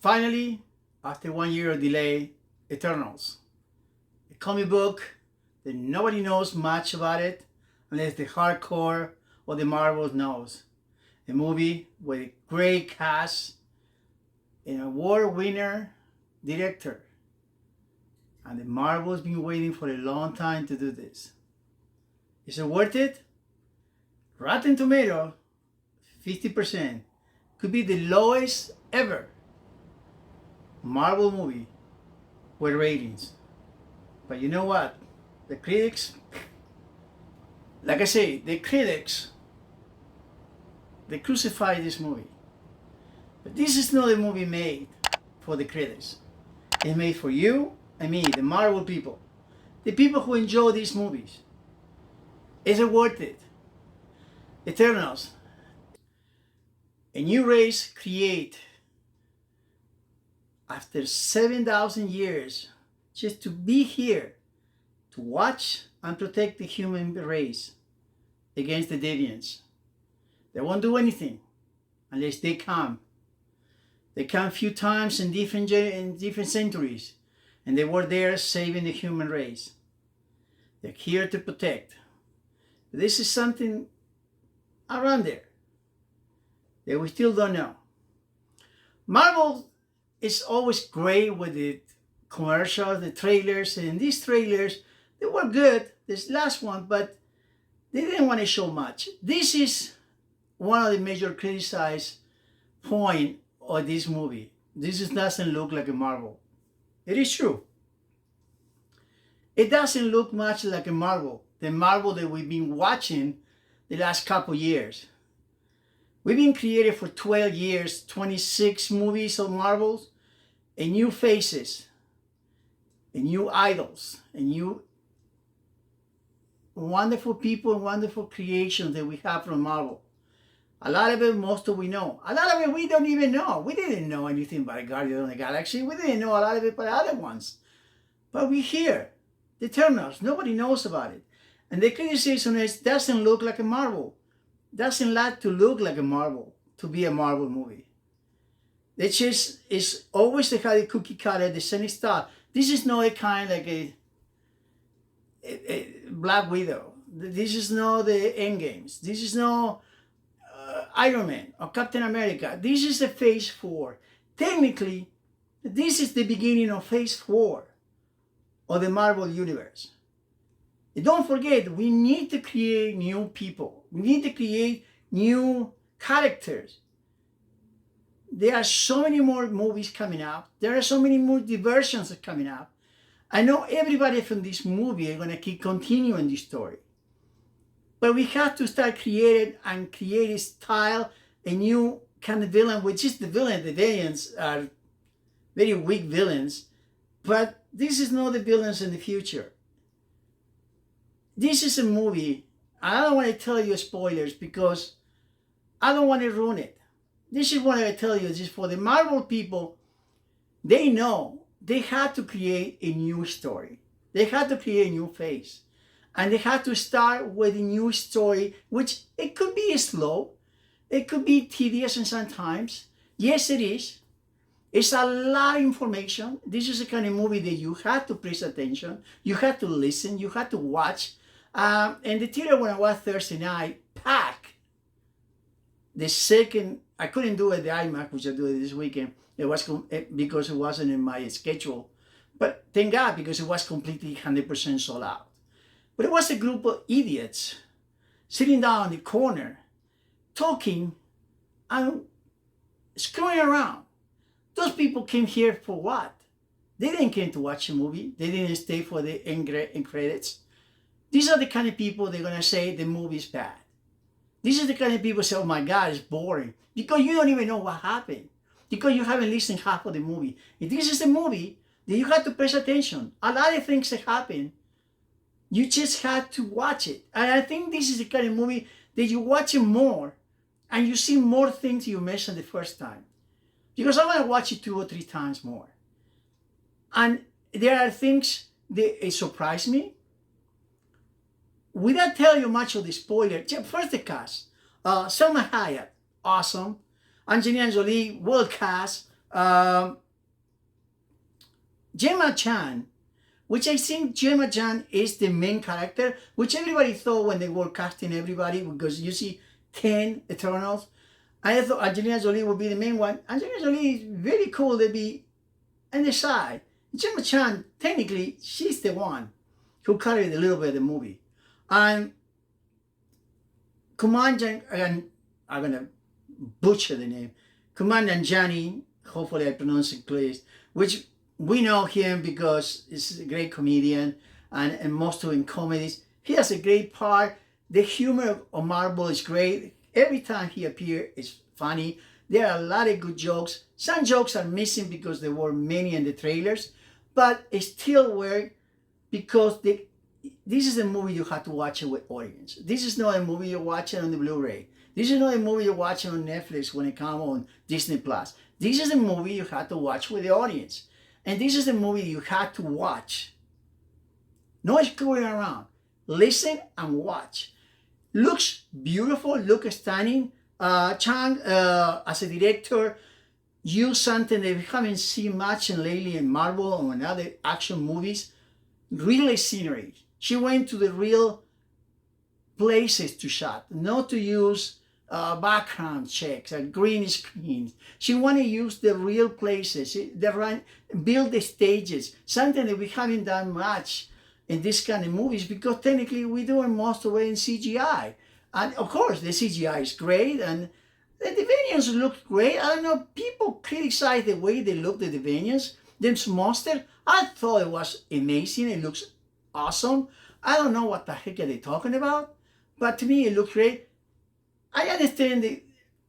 Finally, after 1 year of delay, Eternals. A comic book that nobody knows much about it unless the hardcore or the Marvels knows. A movie with a great cast, an award winner director. And the Marvel's been waiting for a long time to do this. Is it worth it? Rotten Tomato, 50%. Could be the lowest ever Marvel movie with ratings. But you know what? The critics, like I say, the critics, they crucify this movie. But this is not a movie made for the critics. It's made for you and me, the Marvel people. The people who enjoy these movies. Is it worth it? Eternals. A new race create after 7,000 years just to be here to watch and protect the human race against the Deviants. They won't do anything unless they come. They come a few times in different centuries, and they were there saving the human race. They're here to protect. This is something around there that we still don't know. Marvel is always great with the commercials, the trailers, and these trailers, they were good, this last one, but they didn't want to show much. This is one of the major criticized point of this movie. Doesn't look like a Marvel. It is true. It doesn't look much like a Marvel, the Marvel that we've been watching the last couple years. We've been creating for 12 years, 26 movies of Marvels, and new faces, and new idols, and new wonderful people and wonderful creations that we have from Marvel. A lot of it, most of we know. A lot of it we don't even know. We didn't know anything about Guardians of the Galaxy. We didn't know a lot of it by other ones. But we hear the Eternals. Nobody knows about it. And the criticism is, doesn't look like a Marvel. Doesn't like to look like a Marvel, to be a Marvel movie. It just is always the kind of cookie cutter, the same style. This is not a kind like a Black Widow. This is not the Endgames. This is not Iron Man or Captain America. This is the Phase 4. Technically, this is the beginning of Phase 4 of the Marvel Universe. And don't forget, we need to create new people. We need to create new characters. There are so many more movies coming out. There are so many more diversions coming up. I know everybody from this movie are going to keep continuing this story. But we have to start creating a style, a new kind of villain, which is the villain. The Deviants are very weak villains. But this is not the villains in the future. This is a movie, I don't want to tell you spoilers because I don't want to ruin it. This is what I tell you, this is for the Marvel people. They know they had to create a new story. They had to create a new face. And they had to start with a new story, which it could be slow. It could be tedious and sometimes. Yes, it is. It's a lot of information. This is a kind of movie that you had to pay attention. You had to listen. You had to watch. And the theater when I was Thursday night, packed. The second, I couldn't do it the IMAX, which I do it this weekend. It was because it wasn't in my schedule. But thank God, because it was completely 100% sold out. But it was a group of idiots sitting down in the corner, talking and screwing around. Those people came here for what? They didn't come to watch a movie. They didn't stay for the end credits. These are the kind of people they're going to say the movie's bad. These are the kind of people who say, oh my God, it's boring. Because you don't even know what happened. Because you haven't listened half of the movie. If this is a movie, then you have to pay attention. A lot of things that happen, you just have to watch it. And I think this is the kind of movie that you watch it more and you see more things you missed the first time. Because I want to watch it 2 or 3 times more. And there are things that surprise me. Without telling you much of the spoiler, first the cast. Selma Hayek, awesome. Angelina Jolie, well cast. Um, Gemma Chan, which I think Gemma Chan is the main character, which everybody thought when they were casting everybody, because you see 10 Eternals. I thought Angelina Jolie would be the main one. Angelina Jolie is very cool to be on the side. Gemma Chan, technically, she's the one who carried a little bit of the movie. And Kumail, and I'm going to butcher the name, Kumail Nanjiani, hopefully I pronounce it clear, which we know him because he's a great comedian and most of in comedies. He has a great part. The humor of Marvel is great. Every time he appears, it's funny. There are a lot of good jokes. Some jokes are missing because there were many in the trailers, but it still work because this is a movie you have to watch it with audience. This is not a movie you're watching on the Blu-ray. This is not a movie you're watching on Netflix when it comes on Disney Plus. This is a movie you have to watch with the audience. And this is a movie you have to watch. No screwing around. Listen and watch. Looks beautiful, looks stunning. Chang, as a director, used something that we haven't seen much lately in Marvel or in other action movies. Real scenery. She went to the real places to shot, not to use background checks and green screens. She wanted to use the real places, build the stages, something that we haven't done much in this kind of movies because technically we're doing most of it in CGI. And of course, the CGI is great and the Deviants look great. I don't know, people criticize the way they look, the Deviants, them's monster. I thought it was amazing. It looks awesome. I don't know what the heck are they talking about, but to me it looks great. I understand that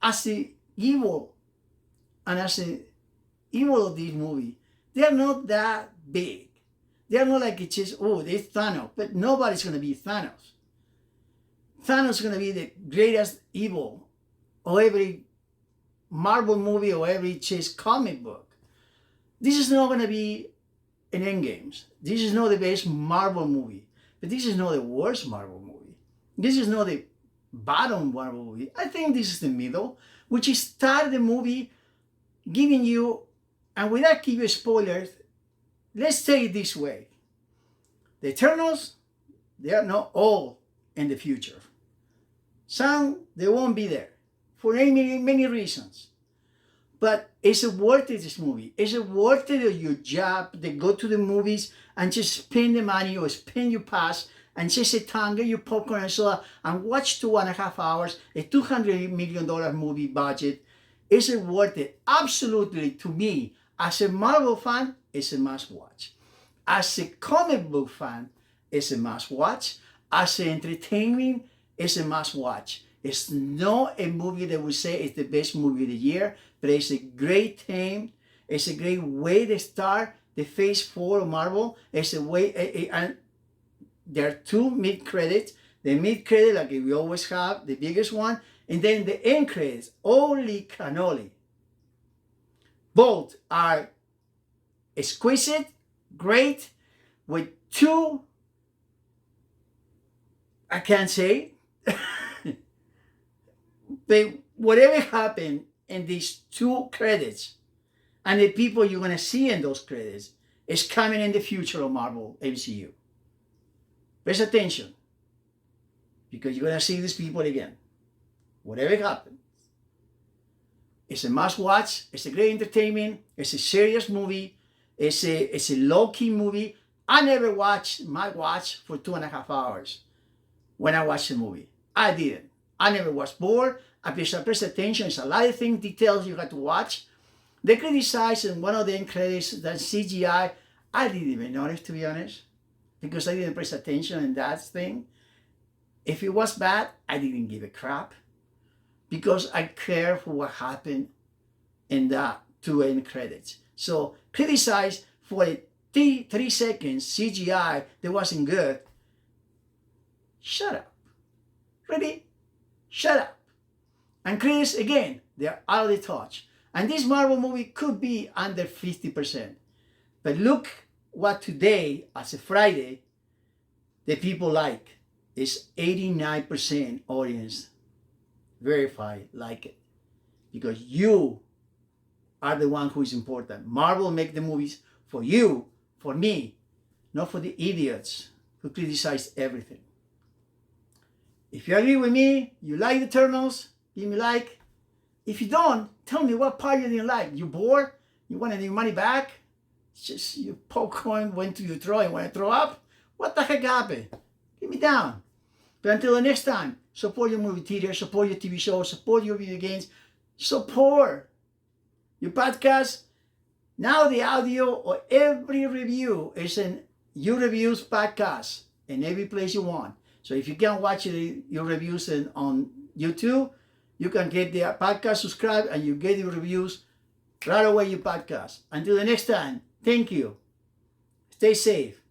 as the evil and as the evil of this movie, they are not that big. They are not like it's just, oh, they're Thanos, but nobody's going to be Thanos. Thanos is going to be the greatest evil of every Marvel movie or every chase comic book. This is not going to be an Endgames. This is not the best Marvel movie, but this is not the worst Marvel movie. This is not the bottom Marvel movie. I think this is the middle, which is start the movie giving you, and without giving you spoilers, let's say it this way. The Eternals, they are not all in the future. Some, they won't be there for many reasons. But is it worth it, this movie? Is it worth it your job to go to the movies and just spend the money or spend your pass and just sit down, get your popcorn and soda and watch 2.5 hours, a $200 million movie budget? Is it worth it? Absolutely, to me, as a Marvel fan, it's a must watch. As a comic book fan, it's a must watch. As an entertainment, it's a must watch. It's not a movie that we say is the best movie of the year, but it's a great theme. It's a great way to start the phase 4 of Marvel. It's a way, and there are 2 mid-credits. The mid-credit, like we always have, the biggest one, and then the end credits, holy cannoli. Both are exquisite, great, with 2, I can't say, but whatever happened in these 2 credits and the people you're going to see in those credits is coming in the future of Marvel MCU. Pay attention, because you're going to see these people again. Whatever happens. It's a must watch. It's a great entertainment. It's a serious movie. It's a low-key movie. I never watched my watch for 2.5 hours when I watched the movie. I didn't. I never was bored. I pay attention. It's a lot of things, details you got to watch. They criticized in one of the end credits that CGI. I didn't even notice, to be honest, because I didn't pay attention in that thing. If it was bad, I didn't give a crap, because I care for what happened in that 2 end credits. So criticize for a 3 seconds CGI that wasn't good. Shut up. Ready? Shut up. And critics, again, they're out of the touch. And this Marvel movie could be under 50%. But look what today, as a Friday, the people like. Is 89% audience verified like it. Because you are the one who is important. Marvel make the movies for you, for me, not for the idiots who criticize everything. If you agree with me, you like the Eternals, give me a like. If you don't, tell me what part you didn't like. You bored? You wanted your money back? It's just your popcorn went to your throat and want to throw up? What the heck happened? Get me down. But until the next time, support your movie theater, support your TV shows, support your video games, support your podcast. Now the audio or every review is in your reviews podcast in every place you want. So if you can't watch your reviews on YouTube, you can get the podcast, subscribe, and you get your reviews right away your podcast. Until the next time, thank you. Stay safe.